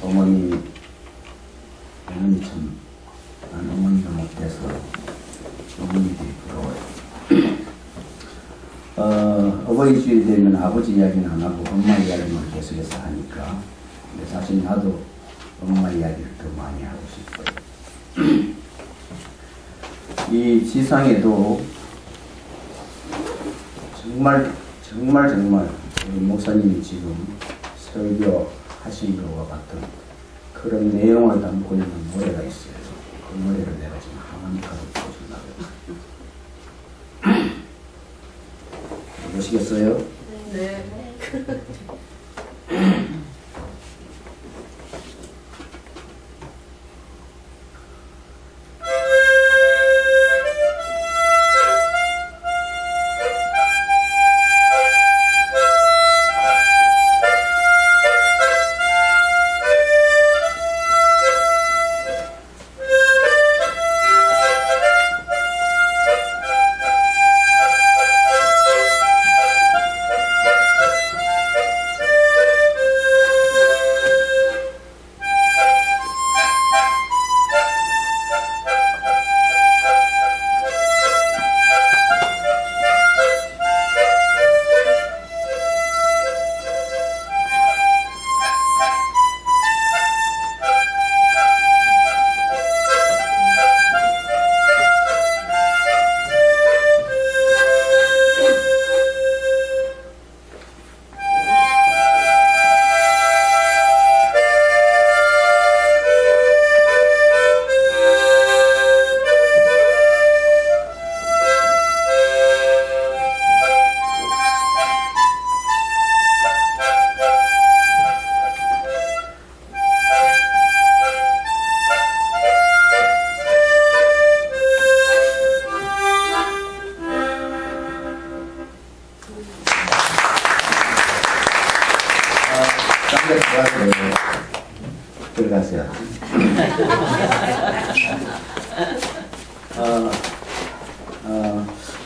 어머니 어머니 참 난 어머니가 못돼서 어머니들이 부러워요. 어버이 주일 되면 아버지 이야기는 안 하고 엄마 이야기만 계속해서 하니까 근데 사실 나도 엄마 이야기를 더 많이 하고 싶어요. 이 지상에도 정말 우리 목사님이 지금 설교하신 것과 같은 그런 내용을 담고 있는 노래가 있어요. 그 노래를 내가 지금 하모니카로 보여주려고 보시겠어요? 네. 들어가세요.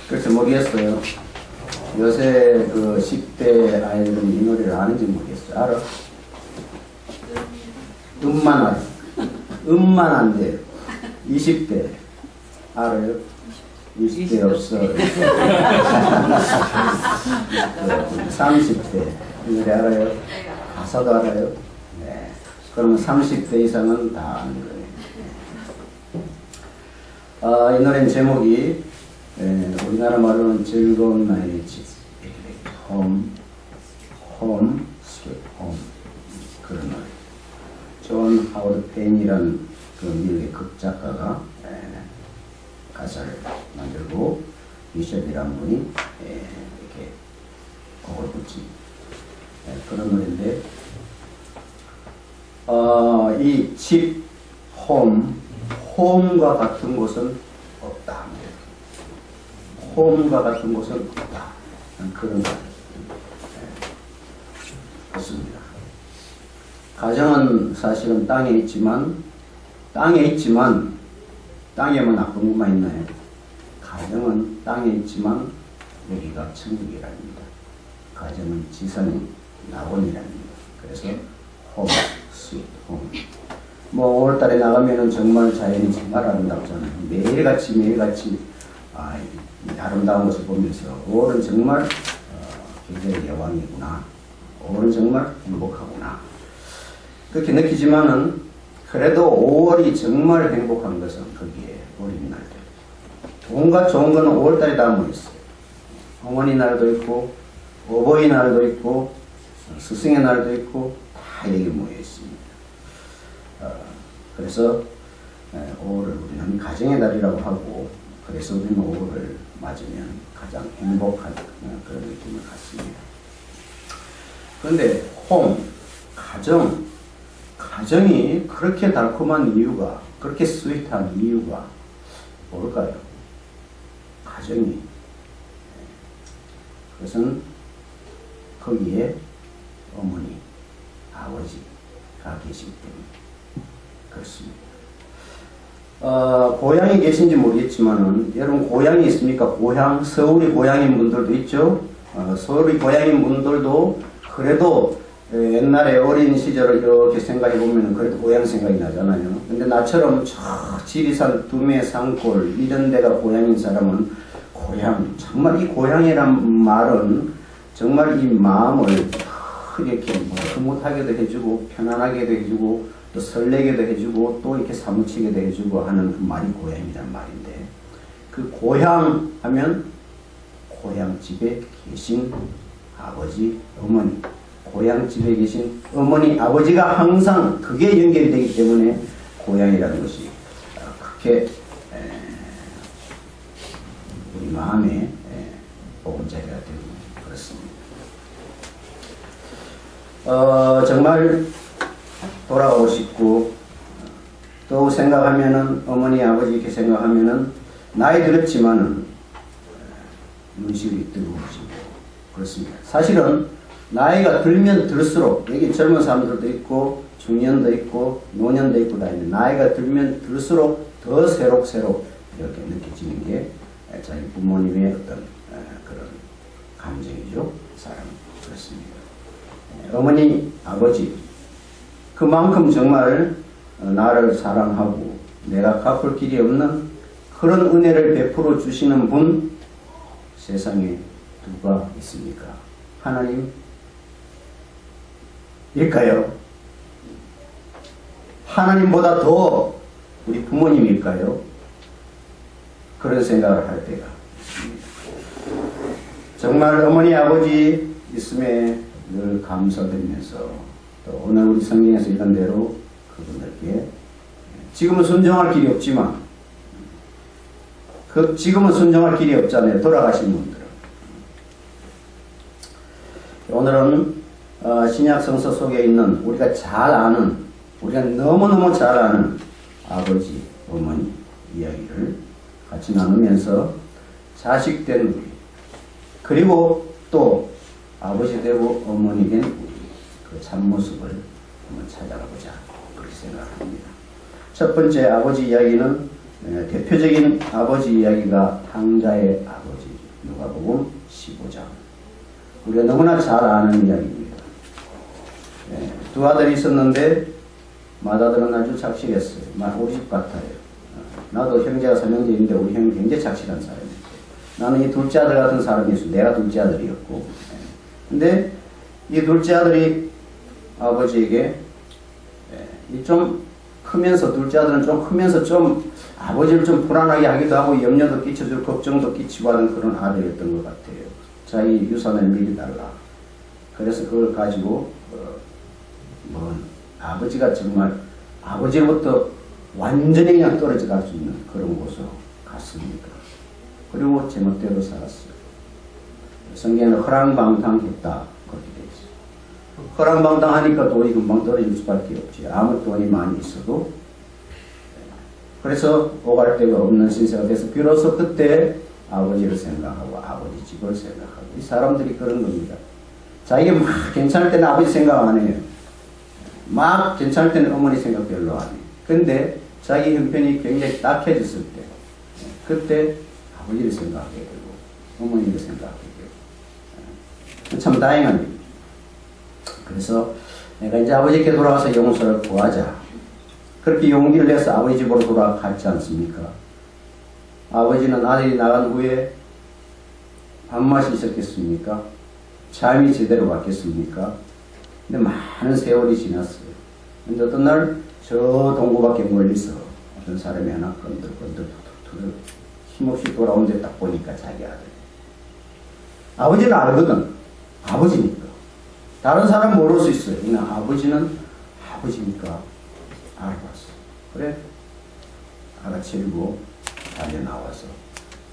그래서 모르겠어요. 요새 그 10대 아이들은 이 노래를 아는지 모르겠어요. 알아? 음만 알아. 음만 안 돼요. 20대 알아요? 20대 없어. 30대 이 노래 알아요? 가사도 알아요? 네. 그러면 30대 이상은 다 아는 거예요. 이 노래는 제목이 우리나라 말로는 즐거운 나의 집, 홈, 스윗 홈 그런 노래. 존 하워드 페인이라는 그 미국의 극작가가 가사를 만들고 비숍이라는 분이 이렇게 곡을 붙인 그런 노래인데 이 집, 홈과 같은 곳은 없다. 홈과 같은 곳은 없다. 그런 말. 그렇습니다. 가정은 사실은 땅에 있지만 땅에만 나쁜 것만 있나요? 가정은 땅에 있지만 여기가 천국이랍니다. 가정은 지상의 낙원이랍니다. 그래서 홈, 스윗 홈. 뭐 5월달에 나가면은 정말 자연이 정말 아름답잖아요. 매일같이 아름다운 것을 보면서 5월은 정말 굉장히 여왕이구나. 5월은 정말 행복하구나. 그렇게 느끼지만은 그래도 5월이 정말 행복한 것은 거기에 어린이날들. 온갖 좋은 거는 5월달에 다 모였어요. 어머니 날도 있고 어버이날도 있고 스승의 날도 있고 다 여기 모여 있습니다. 그래서 5월을 우리는 가정의 달이라고 하고 그래서 우리는 5월을 맞으면 가장 행복한 그런 느낌을 갖습니다. 그런데 가정이 그렇게 달콤한 이유가, 그렇게 스윗한 이유가 뭘까요? 가정이. 그것은 거기에 어머니, 아버지가 계시기 때문에 그렇습니다. 고향에 계신지 모르겠지만은 여러분 고향이 있습니까? 고향, 서울이 고향인 분들도 있죠. 서울이 고향인 분들도 그래도 옛날에 어린 시절을 이렇게 생각해 보면 그래도 고향 생각이 나잖아요. 근데 나처럼 저 지리산 두메 산골 이런 데가 고향인 사람은 고향, 정말 이 고향이란 말은 정말 이 마음을 이렇게 흐뭇하게도 해주고 편안하게도 해주고 또 설레게도 해주고 또 이렇게 사무치게도 해주고 하는 그 말이 고향이란 말인데, 그 고향 하면 고향집에 계신 아버지, 어머니, 고향집에 계신 어머니, 아버지가 항상 그게 연결이 되기 때문에 고향이라는 것이 그렇게 우리 마음에 보금자리가 되고 그렇습니다. 정말 돌아가고 싶고 또 생각하면은 어머니 아버지 이렇게 생각하면은 나이 들었지만은 눈시울이 뜨거워지고 그렇습니다. 사실은 나이가 들면 들수록 여기 젊은 사람들도 있고 중년도 있고 노년도 있고 다 있는데 나이가 들면 들수록 더 새록새록 이렇게 느껴지는 게 자기 부모님의 어떤 그런 감정이죠. 사람 그렇습니다. 어머니 아버지 그만큼 정말 나를 사랑하고 내가 갚을 길이 없는 그런 은혜를 베풀어 주시는 분 세상에 누가 있습니까? 하나님일까요? 하나님보다 더 우리 부모님일까요? 그런 생각을 할 때가 있습니다. 정말 어머니 아버지 있음에 늘 감사드리면서 또 오늘 우리 성경에서 이런 대로 그분들께 지금은 순종할 길이 없지만 지금은 순종할 길이 없잖아요. 돌아가신 분들은. 오늘은 신약 성서 속에 있는 우리가 잘 아는, 우리가 너무너무 잘 아는 아버지, 어머니 이야기를 같이 나누면서 자식된 우리, 그리고 또 아버지 되고 어머니 된 우리 그 참모습을 한번 찾아가보자 그렇게 생각합니다. 첫 번째 아버지 이야기는 대표적인 아버지 이야기가 탕자의 아버지 누가복음 15장. 우리가 너무나 잘 아는 이야기입니다. 두 아들이 있었는데 맏아들은 아주 착실했어요. 우리 집 같아요. 나도 형제가 3형제인데 우리 형이 굉장히 착실한 사람이었어요. 나는 이 둘째 아들 같은 사람이었어요. 내가 둘째 아들이었고. 근데 이 둘째 아들이 아버지에게 좀 크면서, 둘째 아들은 좀 크면서 좀 아버지를 좀 불안하게 하기도 하고 염려도 끼쳐주고 걱정도 끼치고 하는 그런 아들이었던 것 같아요. 자기 유산을 미리 달라. 그래서 그걸 가지고 아버지가 정말 아버지로부터 완전히 그냥 떨어져 갈 수 있는 그런 곳으로 갔습니다. 그리고 제멋대로 살았어요. 성경에는 허랑방탕했다 그렇게 되어 있어요. 허랑방탕하니까 돈이 금방 떨어질 수밖에 없지. 아무 돈이 많이 있어도. 그래서 오갈 데가 없는 신세가 돼서 비로소 그때 아버지를 생각하고 아버지 집을 생각하고 이 사람들이 그런 겁니다. 자기가 막 괜찮을 때는 아버지 생각 안 해요. 막 괜찮을 때는 어머니 생각 별로 안 해요. 근데 자기 형편이 굉장히 딱해졌을 때 그때 아버지를 생각하게 되고 어머니를 생각하게 되고 참 다행한 일입니다. 그래서 내가 이제 아버지께 돌아가서 용서를 구하자. 그렇게 용기를 내서 아버지 집으로 돌아갔지 않습니까? 아버지는 아들이 나간 후에 밥맛이 있었겠습니까? 잠이 제대로 왔겠습니까? 근데 많은 세월이 지났어요. 근데 어떤 날 저 동구밖에 멀리서 어떤 사람이 하나 건들건들 힘없이 돌아오는데 딱 보니까 자기 아들. 아버지는 알거든. 아버지니까. 다른 사람 모를 수 있어요. 그냥 아버지는 아버지니까 알아봤어. 그래 알아채리고 달려나와서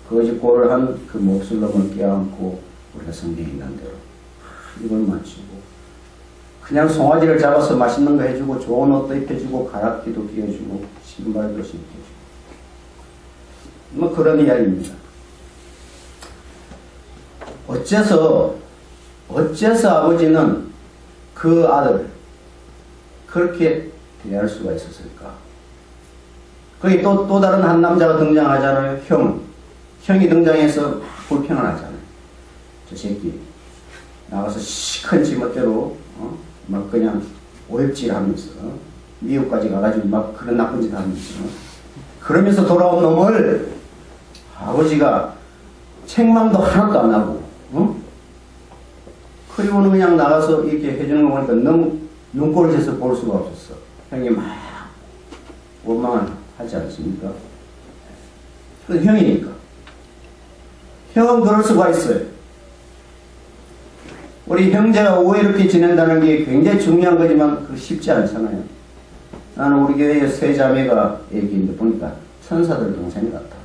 거짓골을 한 그 목슬럼을 껴안고 우리가 성경에 있는 대로 이걸 맞추고 그냥 송아지를 잡아서 맛있는 거 해주고 좋은 옷도 입혀주고 가락기도 끼워주고 신발도 신겨주고 뭐 그런 이야기입니다. 어째서 아버지는 그 아들을 그렇게 대할 수가 있었을까? 거기 또 다른 한 남자가 등장하잖아요. 형이 등장해서 불평을 하잖아요. 저 새끼 나가서 시큰 지멋대로 막 그냥 오역질하면서 미국까지 가가지고 막 그런 나쁜 짓 하면서 그러면서 돌아온 놈을 아버지가 책망도 하나도 안 하고 그리고는 그냥 나가서 이렇게 해주는 거 보니까 너무 눈꼴을 해서 볼 수가 없었어. 형이 막 원망을 하지 않습니까? 그 형이니까. 형은 그럴 수가 있어요. 우리 형제가 왜 이렇게 지낸다는 게 굉장히 중요한 거지만 그 쉽지 않잖아요. 나는 우리 교회에 세 자매가 얘기인데 보니까 천사들 동생 같아.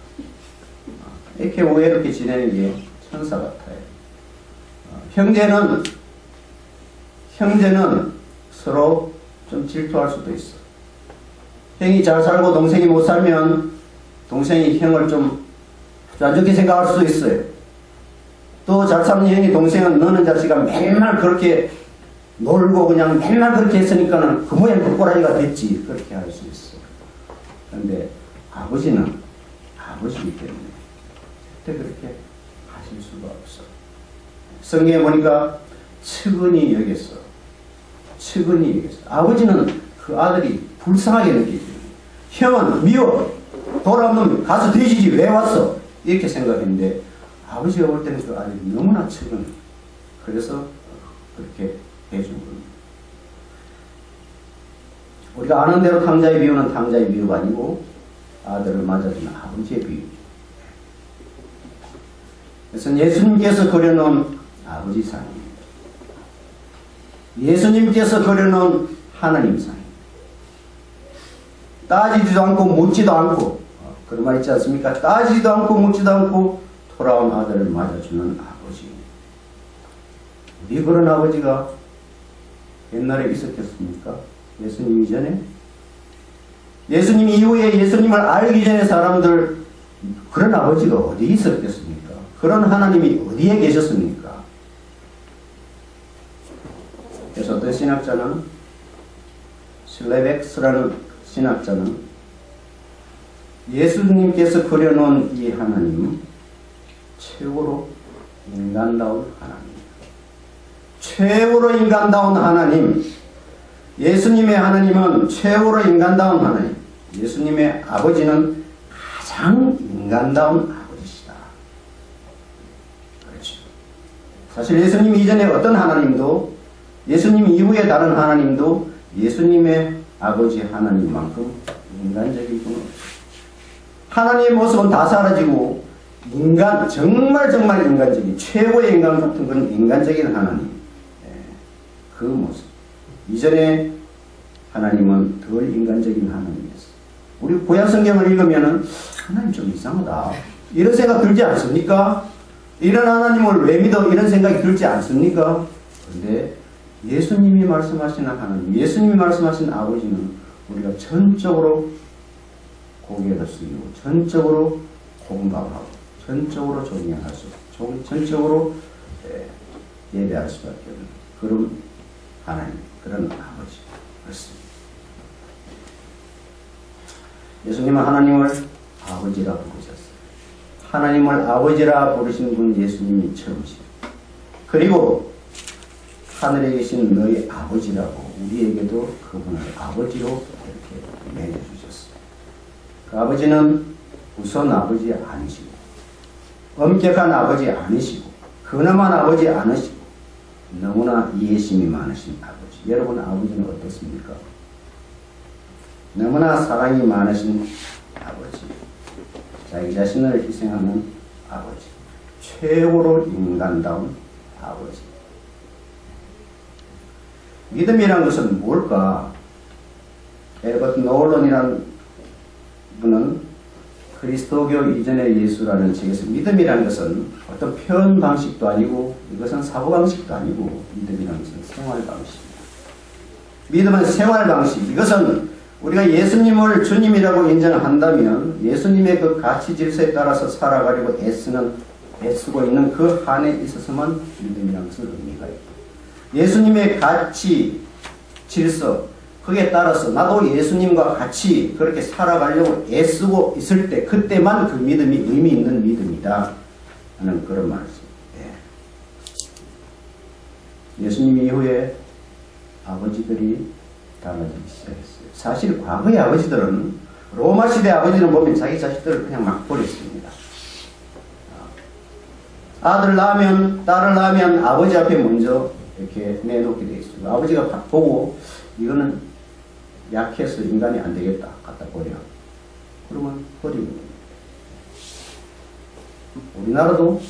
이렇게 왜 이렇게 지내는 게 천사 같아요. 형제는 서로 좀 질투할 수도 있어. 형이 잘 살고 동생이 못 살면 동생이 형을 좀 안 좋게 생각할 수도 있어요. 또 잘 사는 형이 동생은 너는 자식아 맨날 그렇게 놀고 그냥 맨날 그렇게 했으니까는 그 모양 그 꼬라지가 됐지. 그렇게 할 수 있어. 그런데 아버지는 아버지이기 때문에 절대 그렇게 하실 수가 없어. 성경에 보니까 측은히 여겼어. 측은히 여겼어. 아버지는 그 아들이 불쌍하게 느끼지. 형은 미워. 돌아오면 가서 뒤지지. 왜 왔어? 이렇게 생각했는데 아버지가 볼 때는 그 아들이 너무나 측은해. 그래서 그렇게 해준 겁니다. 우리가 아는 대로 탕자의 비유는 탕자의 비유가 아니고 아들을 맞아주는 아버지의 비유죠. 그래서 예수님께서 그려놓은 아버지 상입니다. 예수님께서 그려놓은 하나님 상입니다. 따지지도 않고 묻지도 않고 그런 말 있지 않습니까? 따지지도 않고 묻지도 않고 돌아온 아들을 맞아주는 아버지. 어디 그런 아버지가 옛날에 있었겠습니까? 예수님 이전에? 예수님 이후에 예수님을 알기 전에 사람들 그런 아버지가 어디 있었겠습니까? 그런 하나님이 어디에 계셨습니까? 그래서 어떤 신학자는 슬레벡스라는 신학자는 예수님께서 그려놓은 이 하나님 최고로 인간다운 하나님, 최고로 인간다운 하나님, 예수님의 하나님은 최고로 인간다운 하나님, 예수님의 아버지는 가장 인간다운 아버지시다. 그렇죠. 사실 예수님 이전에 어떤 하나님도 예수님 이후에 다른 하나님도 예수님의 아버지 하나님만큼 인간적인 분은 없죠. 하나님의 모습은 다 사라지고 인간, 정말 인간적인 최고의 인간 같은 그런 인간적인 하나님, 그 모습. 이전에 하나님은 덜 인간적인 하나님이었어요. 우리 구약 성경을 읽으면은 하나님 좀 이상하다 이런 생각 들지 않습니까? 이런 하나님을 왜 믿어? 이런 생각이 들지 않습니까? 그런데 예수님이 말씀하시는 하나님, 예수님이 말씀하신 아버지는 우리가 전적으로 고개를 숙이고 전적으로 공감하고 전적으로 존경할 수 있고 전적으로 예배할 수밖에 없는 그런 하나님, 그런 아버지. 그렇습니다. 예수님은 하나님을 아버지라 부르셨어요. 하나님을 아버지라 부르신 분 예수님이 처음이시죠. 그리고 하늘에 계신 너희 아버지라고 우리에게도 그분을 아버지로 이렇게 매겨주셨어요. 그 아버지는 우선 아버지 아니시고 엄격한 아버지 아니시고 근엄한 아버지 아니시고 너무나 이해심이 많으신 아버지. 여러분 아버지는 어떻습니까? 너무나 사랑이 많으신 아버지. 자기 자신을 희생하는 아버지. 최고로 인간다운 아버지. 믿음이란 것은 뭘까? 에버트 노런이라는 분은 그리스도교 이전의 예수라는 책에서 믿음이라는 것은 어떤 표현 방식도 아니고 이것은 사고 방식도 아니고 믿음이라는 것은 생활 방식입니다. 믿음은 생활 방식. 이것은 우리가 예수님을 주님이라고 인정한다면 예수님의 그 가치 질서에 따라서 살아가려고 애쓰고 있는 그 한에 있어서만 믿음이라는 것은 의미가 있고 예수님의 가치 질서 그에 따라서 나도 예수님과 같이 그렇게 살아가려고 애쓰고 있을 때 그때만 그 믿음이 의미 있는 믿음이다 하는 그런 말씀. 예수님 이후에 아버지들이 달라지기 시작했어요. 사실 과거의 아버지들은, 로마 시대 아버지는 보면 자기 자식들을 그냥 막 버렸습니다. 아들 낳으면, 딸을 낳으면 아버지 앞에 먼저 이렇게 내놓게 돼 있어요. 아버지가 보고 이거는 약해서 인간이 안 되겠다 갖다 버려. 그러면 버리는 겁니다. 우리나라도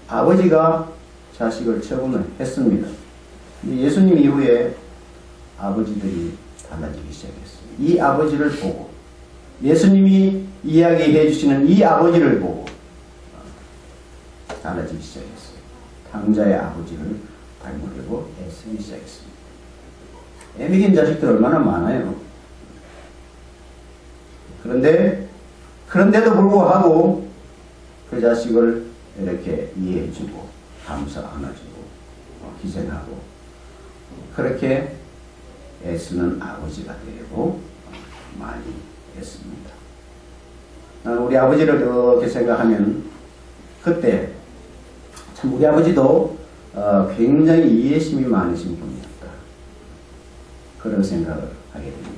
아버지가 자식을 처분을 했습니다. 예수님 이후에 아버지들이 달라지기 시작했어요. 이 아버지를 보고, 예수님이 이야기해 주시는 이 아버지를 보고 달라지기 시작했어요. 탕자의 아버지를 닮으려고 애쓰기 시작했습니다. 애먹인 자식들 얼마나 많아요. 그런데도 불구하고 그 자식을 이렇게 이해해주고 감사 안아주고 희생하고 그렇게 애쓰는 아버지가 되고 많이 애씁니다. 나는 우리 아버지를 그렇게 생각하면 그때 참 우리 아버지도 굉장히 이해심이 많으신 분이었다. 그런 생각을 하게 됩니다.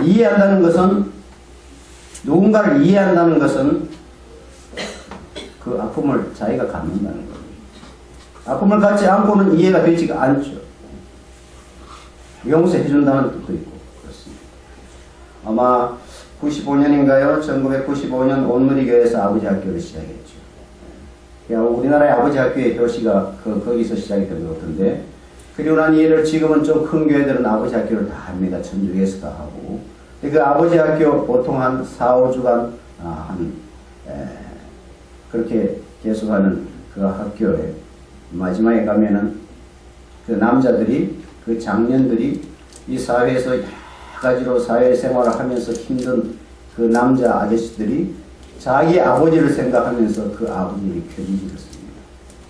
이해한다는 것은, 누군가를 이해한다는 것은 그 아픔을 자기가 갖는다는 겁니다. 아픔을 갖지 않고는 이해가 되지가 않죠. 용서해 준다는 뜻도 있고 그렇습니다. 아마 95년인가요? 1995년 온누리교회에서 아버지 학교를 시작했죠. 우리나라의 아버지 학교의 교시가 거기서 시작이 된 것 같은데, 그리고 난 이해를 지금은 좀 큰 교회들은 아버지 학교를 다 합니다. 천주교에서 다 하고. 그 아버지 학교 보통 한 4, 5주간 그렇게 계속하는 그 학교에 마지막에 가면은 그 남자들이, 그 장년들이 이 사회에서 여러 가지로 사회생활을 하면서 힘든 그 남자 아저씨들이 자기 아버지를 생각하면서 그 아버지에게 편지를 씁니다.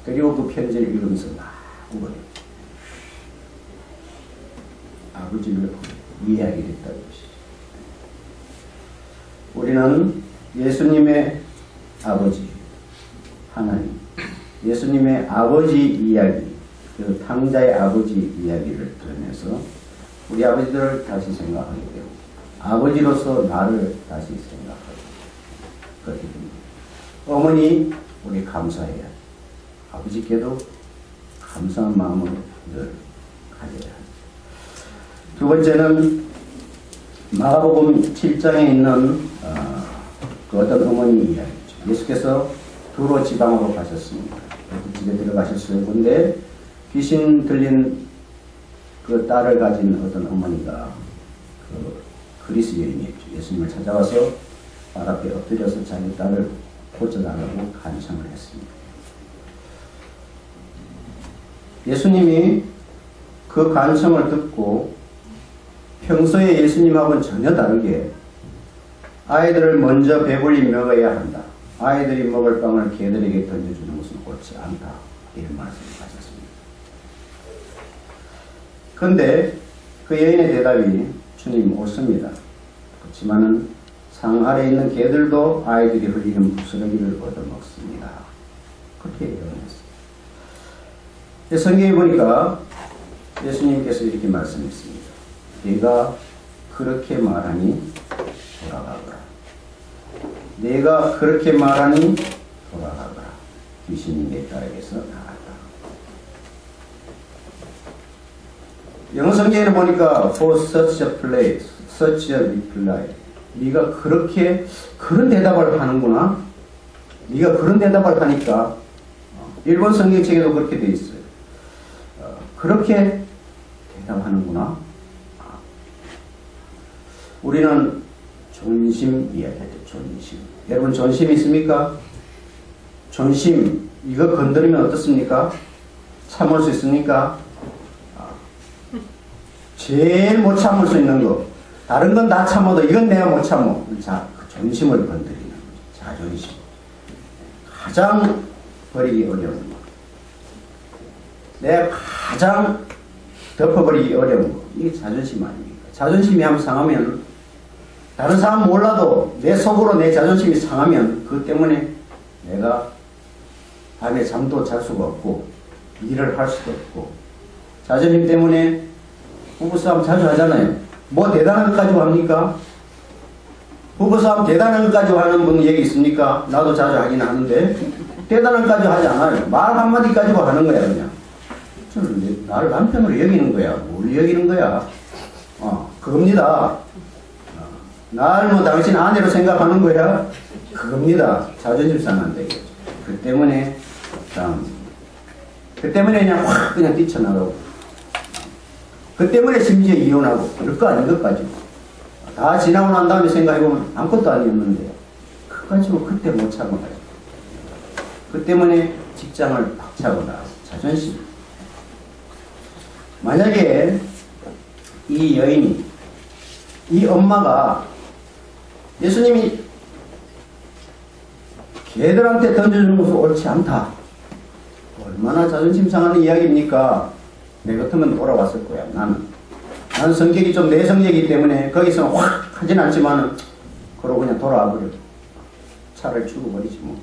그리고 그 편지를 읽으면서 막 울어요. 아버지를 이해하게 됐다는 것이죠. 우리는 예수님의 아버지, 하나님, 예수님의 아버지 이야기, 그 탕자의 아버지 이야기를 들으면서 우리 아버지들을 다시 생각하게 되고, 아버지로서 나를 다시 생각하고 그렇게 됩니다. 어머니, 우리 감사해야, 아버지께도 감사한 마음을 늘 가져야 합니다. 두 번째는 마가복음 7장에 있는 그 어떤 어머니 이야기죠. 예수께서 두로 지방으로 가셨습니다. 집에 들어가셨어요. 근데 귀신 들린 그 딸을 가진 어떤 어머니가 그 그리스 여인이었죠. 예수님을 찾아와서 발 앞에 엎드려서 자기 딸을 고쳐달라고 간청을 했습니다. 예수님이 그 간청을 듣고 평소에 예수님하고는 전혀 다르게 아이들을 먼저 배불리 먹어야 한다. 아이들이 먹을 빵을 개들에게 던져주는 것은 옳지 않다. 이런 말씀을 하셨습니다. 그런데 그 여인의 대답이, 주님 옳습니다. 그렇지만은 상 아래에 있는 개들도 아이들이 흘리는 부스러기를 얻어먹습니다. 그렇게 얘기했습니다. 성경에 보니까 예수님께서 이렇게 말씀했습니다. 내가 그렇게 말하니 돌아가거라. 내가 그렇게 말하니 돌아가거라. 귀신이 내 딸에게서 나갔다. 영어 성경에는 보니까 for such a place, such a reply. 네가 그렇게 그런 대답을 하는구나. 네가 그런 대답을 하니까 일본 성경책에도 그렇게 돼 있어요. 그렇게 대답하는구나. 우리는 존심 이야기하죠. 존심. 여러분 존심 있습니까? 존심 이거 건드리면 어떻습니까? 참을 수 있습니까? 제일 못 참을 수 있는 거. 다른 건 다 참아도 이건 내가 못 참어. 자, 그 존심을 건드리는 거죠. 자존심. 가장 버리기 어려운 거. 내가 가장 덮어버리기 어려운 거. 이게 자존심 아닙니까? 자존심이 한번 상하면 다른 사람 몰라도 내 속으로 내 자존심이 상하면 그것 때문에 내가 밤에 잠도 잘 수가 없고 일을 할 수도 없고 자존심 때문에 부부싸움 자주 하잖아요. 뭐 대단한 것 가지고 합니까? 부부싸움 대단한 것 가지고 하는 분 얘기 있습니까? 나도 자주 하긴 하는데 대단한 것 가지고 하지 않아요. 말 한마디 가지고 하는 거야 그냥. 저는 나를 남편으로 여기는 거야. 뭘 여기는 거야? 그겁니다. 나를 뭐 당신 아내로 생각하는 거야? 그겁니다. 자존심 상한데. 그 때문에 그냥 확 그냥 뛰쳐나가고 그 때문에 심지어 이혼하고 별거 아닌 것 가지고 다 지나고 난 다음에 생각해보면 아무것도 아니었는데 그거 가지고 그때 못 참아가지고 그 때문에 직장을 박차거나 자존심. 만약에 이 여인이 이 엄마가 예수님이 걔들한테 던져주는 것은 옳지 않다. 얼마나 자존심 상하는 이야기입니까? 내 같으면 돌아왔을 거야. 나는 성격이 좀 내성적이기 때문에 거기서 확 하진 않지만은 그러고 그냥 돌아와 버려. 차를 죽어버리지 뭐.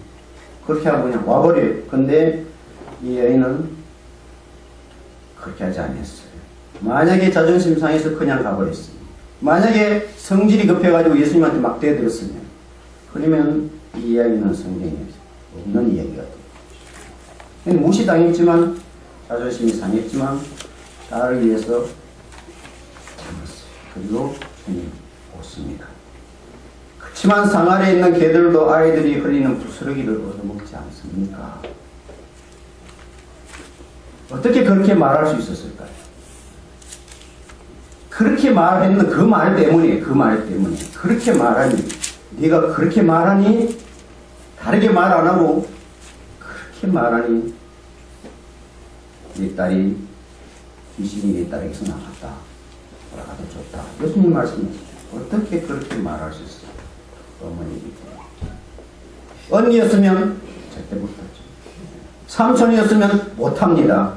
그렇게 하고 그냥 와버려요. 근데 이 여인은 그렇게 하지 않았어요. 만약에 자존심 상해서 그냥 가버렸어요. 만약에 성질이 급해가지고 예수님한테 막 대들었으면 그러면 이 이야기는 성경에 없는 이야기가 돼요. 무시당했지만 자존심이 상했지만 딸을 위해서 참았어요. 그리고 주님 오십니다. 그렇지만 상 아래에 있는 개들도 아이들이 흘리는 부스러기를 얻어먹지 않습니까? 어떻게 그렇게 말할 수 있었을까요? 그렇게 말했는 그 말 때문에 그렇게 말하니 네가 그렇게 말하니 다르게 말 안 하고 그렇게 말하니 네 딸이 귀신이 네 딸에게서 나갔다. 돌아가다 줬다. 예수님 말씀이시죠. 어떻게 그렇게 말할 수 있어요? 어머니이기 때문에. 언니였으면 절대 못하죠. 삼촌이었으면 못합니다.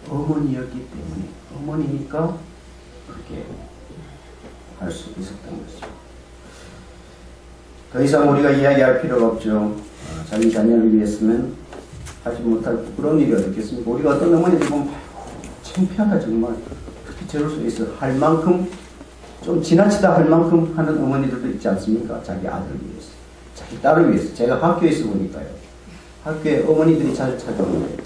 어머니였기 때문에 어머니니까 그렇게 할 수 있었던 것이죠. 더 이상 우리가 이야기할 필요가 없죠. 자기 자녀를 위해서는 하지 못할 부끄러운 일이 어떻겠습니까? 우리가 어떤 어머니들 보면 창피하다 정말 어떻게 저럴 수 있어 할 만큼 좀 지나치다 할 만큼 하는 어머니들도 있지 않습니까? 자기 아들을 위해서 자기 딸을 위해서. 제가 학교에 있어 보니까요. 학교에 어머니들이 자주 찾아오는데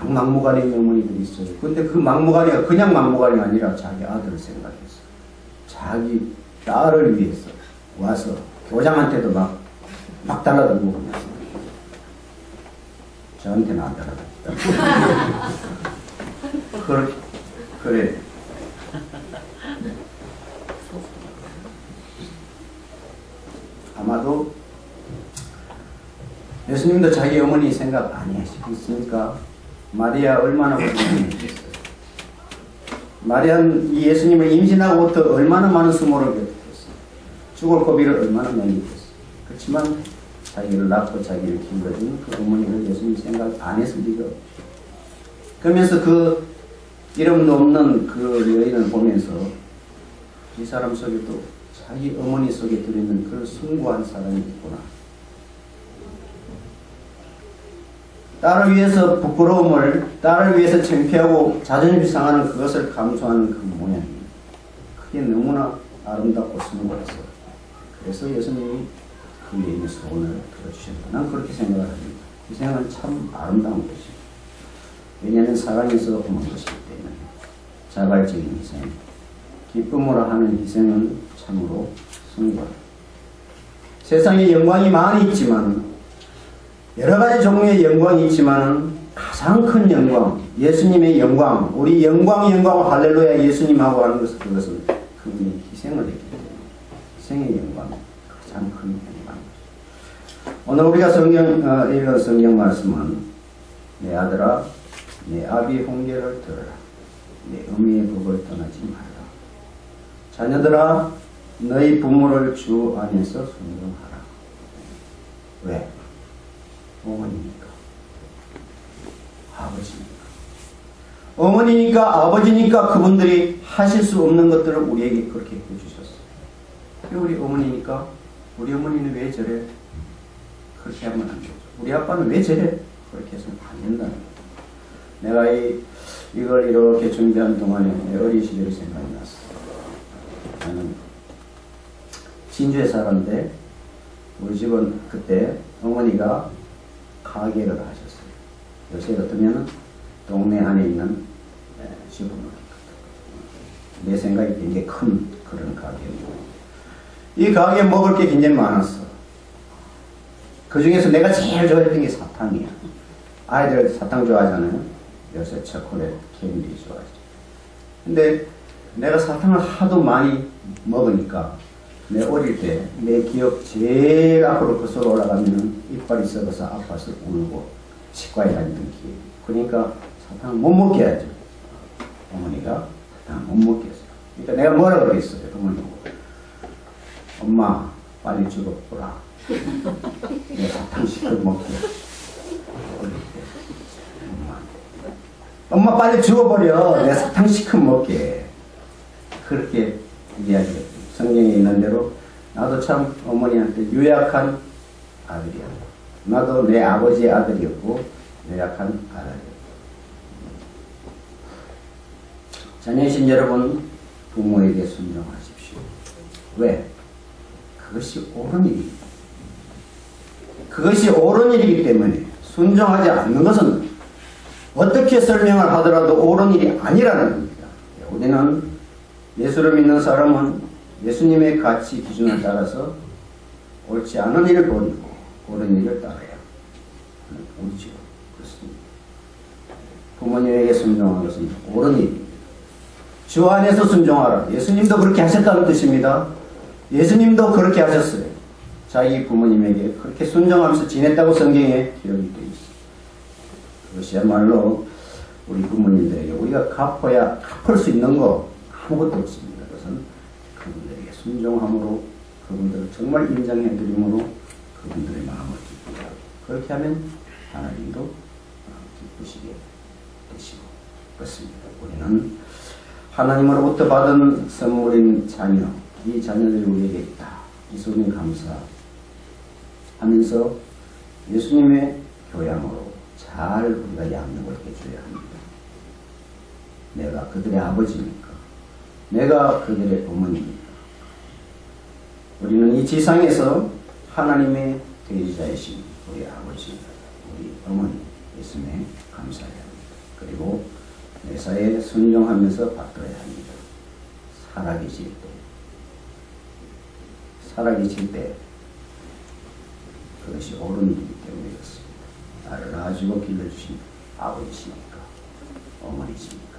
막무가내인 어머니들이 있어요. 근데 그 막무가내가 그냥 막무가내가 아니라 자기 아들을 생각해서 자기 딸을 위해서 와서 교장한테도 막 달라들고 그냥 저한테는 안 달라들다. 그래. 아마도 예수님도 자기 어머니 생각 안 하시겠습니까? 마리아 얼마나 고생했겠어요. 마리아는 이 예수님을 임신하고부터 얼마나 많은 수모를 겪었어요. 죽을 고비를 얼마나 많이 겪었어요. 그렇지만 자기를 낳고 자기를 키워준 그 어머니를 예수님 생각 안 했을 리가 없죠. 그러면서 그 이름도 없는 그 여인을 보면서 이 사람 속에도 자기 어머니 속에 들어있는 그 숭고한 사랑이 있구나. 딸을 위해서 부끄러움을, 딸을 위해서 창피하고 자존심이 상하는 그것을 감수하는 그 모양이 그게 너무나 아름답고 숭고해서 그래서 예수님이 그 여인의 소원을 들어주셨다. 난 그렇게 생각을 합니다. 이 생각은 참 아름다운 것이죠. 왜냐하면 사랑에서 오는 것이기 때문에 자발적인 희생, 기쁨으로 하는 희생은 참으로 숭고하다. 세상에 영광이 많이 있지만 여러 가지 종류의 영광이 있지만 가장 큰 영광, 예수님의 영광, 우리 영광 할렐루야 예수님하고 하는 것은 그것은 그분이 희생을 했기 때문에 희생의 영광, 가장 큰 영광. 오늘 우리가 읽은 성경 말씀은 내 아들아 내 아비 훈계를 들으라. 내 어미의 법을 떠나지 말라. 자녀들아 너희 부모를 주 안에서 순종하라. 왜? 어머니니까 아버지니까 어머니니까 아버지니까 그분들이 하실 수 없는 것들을 우리에게 그렇게 해주셨어요. 우리 어머니니까 우리 어머니는 왜 저래? 그렇게 하면 안 되죠. 우리 아빠는 왜 저래? 그렇게 해서는 안 된다는 거예요. 내가 이걸 이렇게 준비하는 동안에 내 어린 시절이 생각이 났어. 나는 진주에 살았는데 우리 집은 그때 어머니가 가게를 하셨어요. 요새 같으면 동네 안에 있는 슈퍼마켓. 내 생각이 굉장히 큰 그런 가게였고, 이 가게에 먹을 게 굉장히 많았어. 그 중에서 내가 제일 좋아했던 게 사탕이야. 아이들 사탕 좋아하잖아요. 요새 초콜릿, 캔디 좋아하죠. 근데 내가 사탕을 하도 많이 먹으니까 내 어릴 때 내 기억 제일 앞으로 거슬러 올라가면 이빨이 썩어서 아파서 울고 치과에 다니던 기억이. 그러니까 사탕을 못 먹게 하죠. 어머니가 사탕을 못 먹게 했어요. 그러니까 내가 뭐라고 그랬어요. 어머니하고. 엄마 빨리 죽어보라. 내 사탕 시켜 먹게. 엄마 빨리 죽어버려. 내 사탕 시켜 먹게. 그렇게 이야기했어요. 성경에 있는 대로 나도 참 어머니한테 유약한 아들이야. 나도 내 아버지의 아들이었고 유약한 아들이었고. 자녀이신 여러분, 부모에게 순종하십시오. 왜? 그것이 옳은 일이기 때문에. 그것이 옳은 일이기 때문에 순종하지 않는 것은 어떻게 설명을 하더라도 옳은 일이 아니라는 겁니다. 우리는 예수를 믿는 사람은 예수님의 가치 기준을 따라서 옳지 않은 일을 버리고 옳은 일을 따라야 하는 우리죠. 그렇습니다. 부모님에게 순종하는 것은 옳은 일입니다. 주 안에서 순종하라. 예수님도 그렇게 하셨다는 뜻입니다. 예수님도 그렇게 하셨어요. 자기 부모님에게 그렇게 순종하면서 지냈다고 성경에 기록이 되어 있습니다. 그것이야말로 우리 부모님들에게 우리가 갚을 수 있는 거 아무것도 없습니다. 그것은 그분들에게 순종함으로, 그분들을 정말 인정해드림으로 그분들의 마음을 기쁘게 하고, 그렇게 하면 하나님도 기쁘시게 되시고 그렇습니다. 우리는 하나님으로부터 받은 선물인 자녀, 이 자녀들이 우리에게 있다. 예수님 감사하면서 예수님의 교양으로 잘 우리가 양육을 해줘야 합니다. 내가 그들의 아버지니까, 내가 그들의 부모님이니까. 우리는 이 지상에서 하나님의 대리자이신 우리 아버지, 우리 어머니 예수님에 감사해야 합니다. 그리고 매사에 순종하면서 받들어야 합니다. 살아계실 때 그것이 옳은 일이기 때문에 그렇습니다. 나를 낳아주고 길러주신 아버지십니까? 어머니십니까?